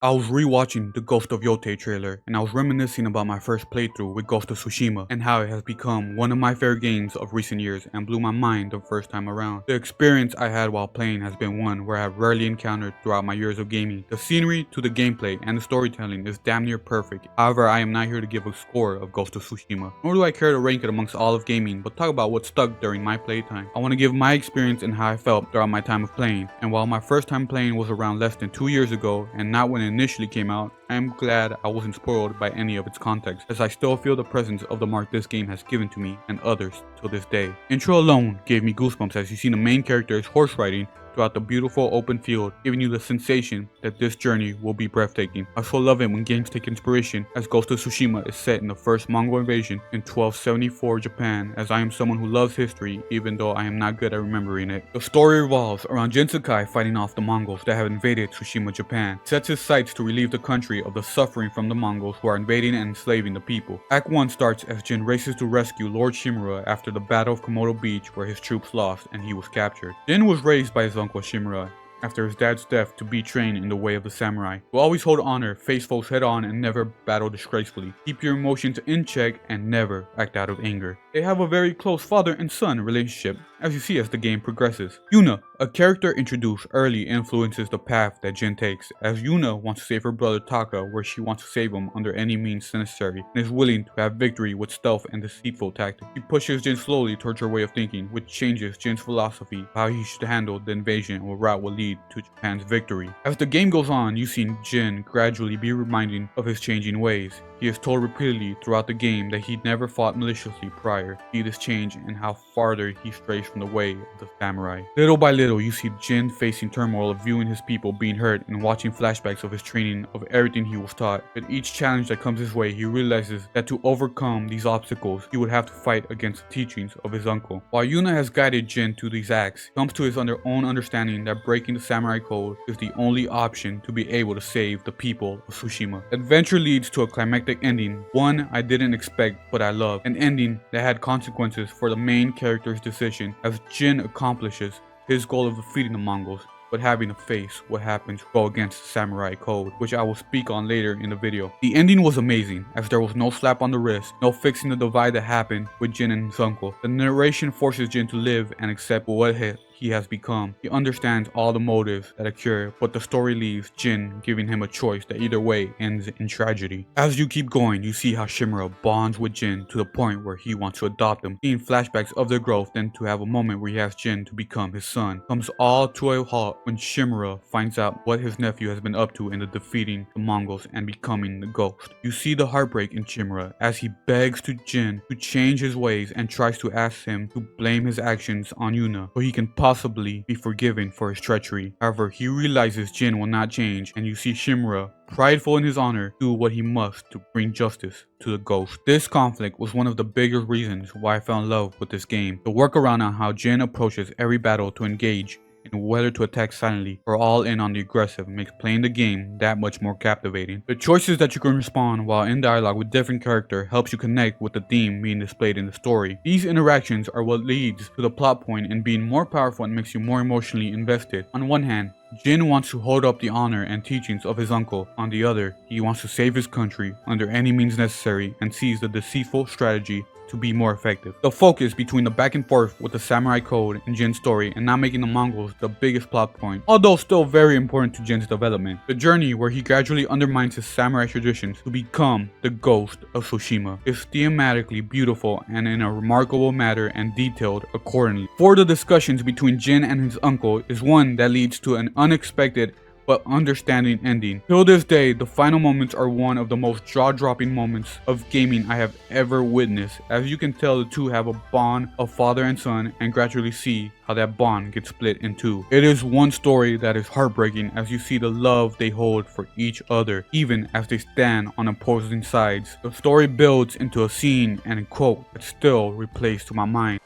I was rewatching the Ghost of Yote trailer, and I was reminiscing about my first playthrough with Ghost of Tsushima and how it has become one of my favorite games of recent years and blew my mind the first time around. The experience I had while playing has been one where I have rarely encountered throughout my years of gaming. The scenery to the gameplay and the storytelling is damn near perfect. However, I am not here to give a score of Ghost of Tsushima, nor do I care to rank it amongst all of gaming, but talk about what stuck during my playtime. I want to give my experience and how I felt throughout my time of playing, and while my first time playing was around less than 2 years ago and not when it initially came out, I am glad I wasn't spoiled by any of its context, as I still feel the presence of the mark this game has given to me and others till this day. Intro alone gave me goosebumps as you see the main character is horse riding throughout the beautiful open field, giving you the sensation that this journey will be breathtaking. I so love it when games take inspiration, as Ghost of Tsushima is set in the first Mongol invasion in 1274 Japan, as I am someone who loves history even though I am not good at remembering it. The story revolves around Jin Sakai fighting off the Mongols that have invaded Tsushima, Japan. He sets his sights to relieve the country of the suffering from the Mongols who are invading and enslaving the people. Act 1 starts as Jin races to rescue Lord Shimura after the Battle of Komodo Beach, where his troops lost and he was captured. Jin was raised by his uncle Shimura after his dad's death to be trained in the way of the samurai. To always hold honor, face foes head on, and never battle disgracefully. Keep your emotions in check and never act out of anger. They have a very close father and son relationship, as you see as the game progresses. Yuna, a character introduced early, influences the path that Jin takes, as Yuna wants to save her brother Taka, where she wants to save him under any means necessary, and is willing to have victory with stealth and deceitful tactics. She pushes Jin slowly towards her way of thinking, which changes Jin's philosophy of how he should handle the invasion and what route will lead to Japan's victory. As the game goes on, you see Jin gradually be reminded of his changing ways. He is told repeatedly throughout the game that he never fought maliciously prior. See this change and how farther he strays from the way of the samurai. Little by little, you see Jin facing turmoil of viewing his people being hurt and watching flashbacks of his training of everything he was taught. With each challenge that comes his way, he realizes that to overcome these obstacles, he would have to fight against the teachings of his uncle. While Yuna has guided Jin to these acts, he comes to his own understanding that breaking the samurai code is the only option to be able to save the people of Tsushima. Adventure leads to a climactic ending, one I didn't expect but I love, an ending that had consequences for the main character's decision as Jin accomplishes his goal of defeating the Mongols, but having to face what happens to go against the samurai code, which I will speak on later in the video. The ending was amazing, as there was no slap on the wrist, no fixing the divide that happened with Jin and his uncle. The narration forces Jin to live and accept what he has become. He understands all the motives that occur, but the story leaves Jin giving him a choice that either way ends in tragedy. As you keep going, you see how Shimura bonds with Jin to the point where he wants to adopt him, seeing flashbacks of their growth, then to have a moment where he asks Jin to become his son. Comes all to a halt when Shimura finds out what his nephew has been up to in the defeating the Mongols and becoming the ghost. You see the heartbreak in Shimura as he begs to Jin to change his ways and tries to ask him to blame his actions on Yuna so he can possibly be forgiven for his treachery. However, he realizes Jin will not change, and you see Shimura, prideful in his honor, do what he must to bring justice to the ghost. This conflict was one of the biggest reasons why I fell in love with this game. The workaround on how Jin approaches every battle to engage and whether to attack silently or all in on the aggressive makes playing the game that much more captivating. The choices that you can respond while in dialogue with different characters helps you connect with the theme being displayed in the story. These interactions are what leads to the plot point and being more powerful and makes you more emotionally invested. On one hand, Jin wants to hold up the honor and teachings of his uncle. On the other, he wants to save his country under any means necessary and sees the deceitful strategy to be more effective. The focus between the back and forth with the samurai code in Jin's story and not making the Mongols the biggest plot point, although still very important to Jin's development. The journey where he gradually undermines his samurai traditions to become the Ghost of Tsushima is thematically beautiful and in a remarkable manner and detailed accordingly. For the discussions between Jin and his uncle is one that leads to an unexpected but understanding ending. Till this day, the final moments are one of the most jaw-dropping moments of gaming I have ever witnessed. As you can tell, the two have a bond of father and son and gradually see how that bond gets split in two. It is one story that is heartbreaking as you see the love they hold for each other, even as they stand on opposing sides. The story builds into a scene and a quote that still replays to my mind.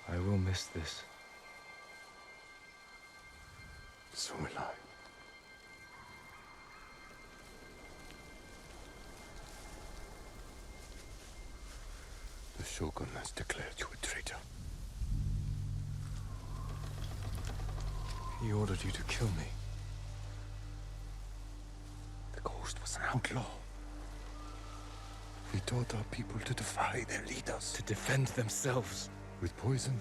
I will miss this. So will I. The Shogun has declared you a traitor. He ordered you to kill me. was an outlaw. He taught our people to defy their leaders. To defend themselves. With poison,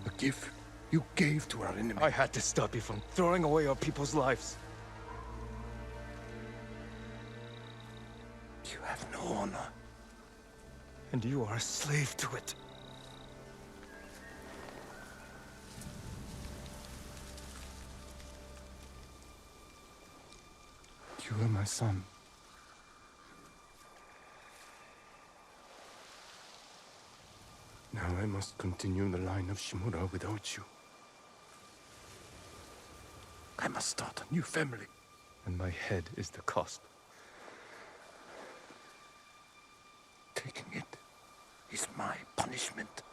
a gift you gave to our enemy. I had to stop you from throwing away our people's lives. You have no honor. And you are a slave to it. You are my son. Now I must continue the line of Shimura without you. I must start a new family. And my head is the cost. Taking it is my punishment.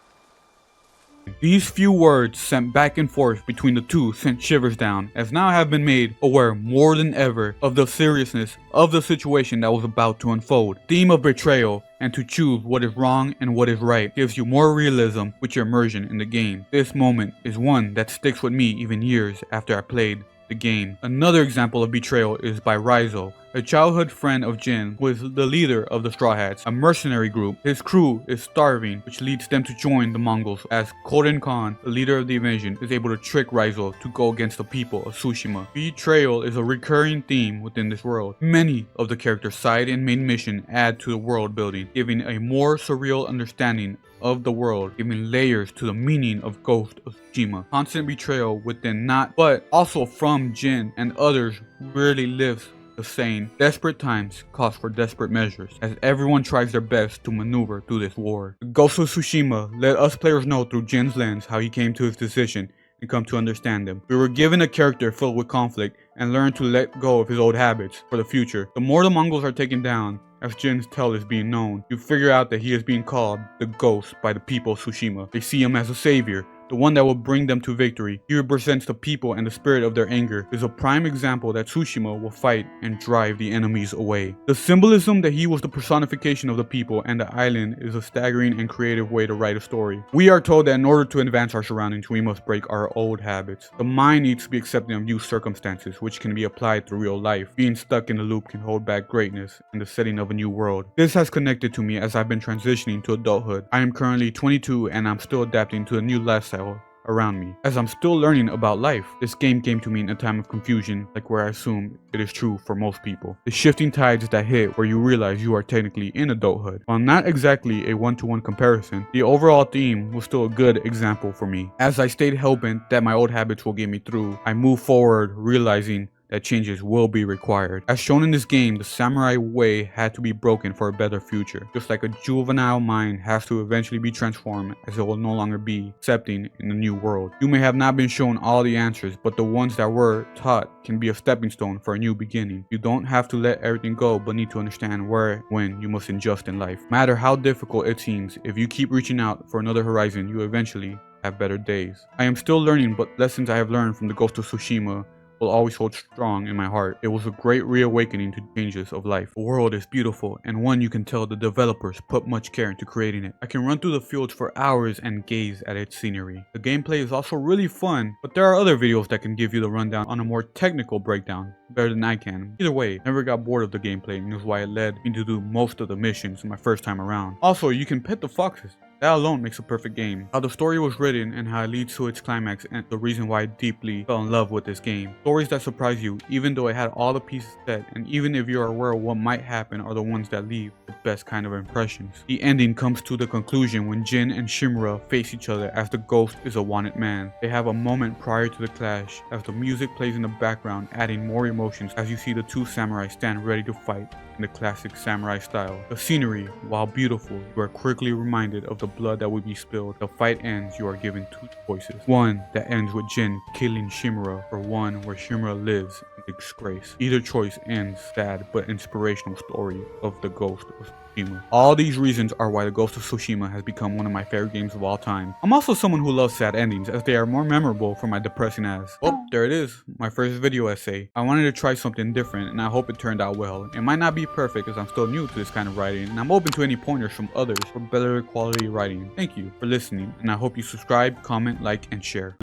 These few words sent back and forth between the two sent shivers down, as now I have been made aware more than ever of the seriousness of the situation that was about to unfold. Theme of betrayal, and to choose what is wrong and what is right gives you more realism with your immersion in the game. This moment is one that sticks with me even years after I played the game. Another example of betrayal is by Raizo, a childhood friend of Jin, who is the leader of the Straw Hats, a mercenary group. His crew is starving, which leads them to join the Mongols, as Koden Khan, the leader of the invasion, is able to trick Raizo to go against the people of Tsushima. Betrayal is a recurring theme within this world. Many of the characters' side and main mission add to the world building, giving a more surreal understanding of the world, giving layers to the meaning of Ghost of Tsushima. Constant betrayal within not, but also from Jin and others rarely lives the saying, desperate times call for desperate measures, as everyone tries their best to maneuver through this war. The Ghost of Tsushima let us players know through Jin's lens how he came to his decision and come to understand them. We were given a character filled with conflict and learned to let go of his old habits for the future. The more the Mongols are taken down, as Jin's tale is being known, you figure out that he is being called the Ghost by the people of Tsushima. They see him as a savior, the one that will bring them to victory. He represents the people and the spirit of their anger. Is a prime example that Tsushima will fight and drive the enemies away. The symbolism that he was the personification of the people and the island is a staggering and creative way to write a story. We are told that in order to advance our surroundings, we must break our old habits. The mind needs to be accepting of new circumstances, which can be applied to real life. Being stuck in the loop can hold back greatness in the setting of a new world. This has connected to me as I've been transitioning to adulthood. I am currently 22 and I'm still adapting to a new lifestyle around me. As I'm still learning about life, this game came to me in a time of confusion, like where I assume it is true for most people. The shifting tides that hit where you realize you are technically in adulthood. While not exactly a one-to-one comparison, the overall theme was still a good example for me. As I stayed hellbent that my old habits will get me through, I moved forward realizing that changes will be required. As shown in this game, the samurai way had to be broken for a better future. Just like a juvenile mind has to eventually be transformed, as it will no longer be accepting in the new world. You may have not been shown all the answers, but the ones that were taught can be a stepping stone for a new beginning. You don't have to let everything go, but need to understand where, when you must adjust in life. No matter how difficult it seems, if you keep reaching out for another horizon, you eventually have better days. I am still learning, but lessons I have learned from the Ghost of Tsushima will always hold strong in my heart. It was a great reawakening to changes of life. The world is beautiful, and one you can tell the developers put much care into creating it. I can run through the fields for hours and gaze at its scenery. The gameplay is also really fun, but there are other videos that can give you the rundown on a more technical breakdown better than I can. Either way, never got bored of the gameplay, and is why it led me to do most of the missions my first time around. Also, you can pet the foxes. That alone makes a perfect game. How the story was written and how it leads to its climax, and the reason why I deeply fell in love with this game. Stories that surprise you, even though it had all the pieces set, and even if you are aware of what might happen, are the ones that leave the best kind of impressions. The ending comes to the conclusion when Jin and Shimura face each other as the ghost is a wanted man. They have a moment prior to the clash, as the music plays in the background, adding more emotions as you see the two samurai stand ready to fight in the classic samurai style. The scenery, while beautiful, you are quickly reminded of the blood that will be spilled. The fight ends, you are given two choices. One that ends with Jin killing Shimura, or one where Shimura lives in disgrace. Either choice ends sad but inspirational story of the Ghost of Tsushima. All these reasons are why the Ghost of Tsushima has become one of my favorite games of all time. I'm also someone who loves sad endings, as they are more memorable for my depressing ass. Oh, there it is, my first video essay. I wanted to try something different, and I hope it turned out well. It might not be perfect, as I'm still new to this kind of writing, and I'm open to any pointers from others for better quality writing. Thank you for listening, and I hope you subscribe, comment, like, and share.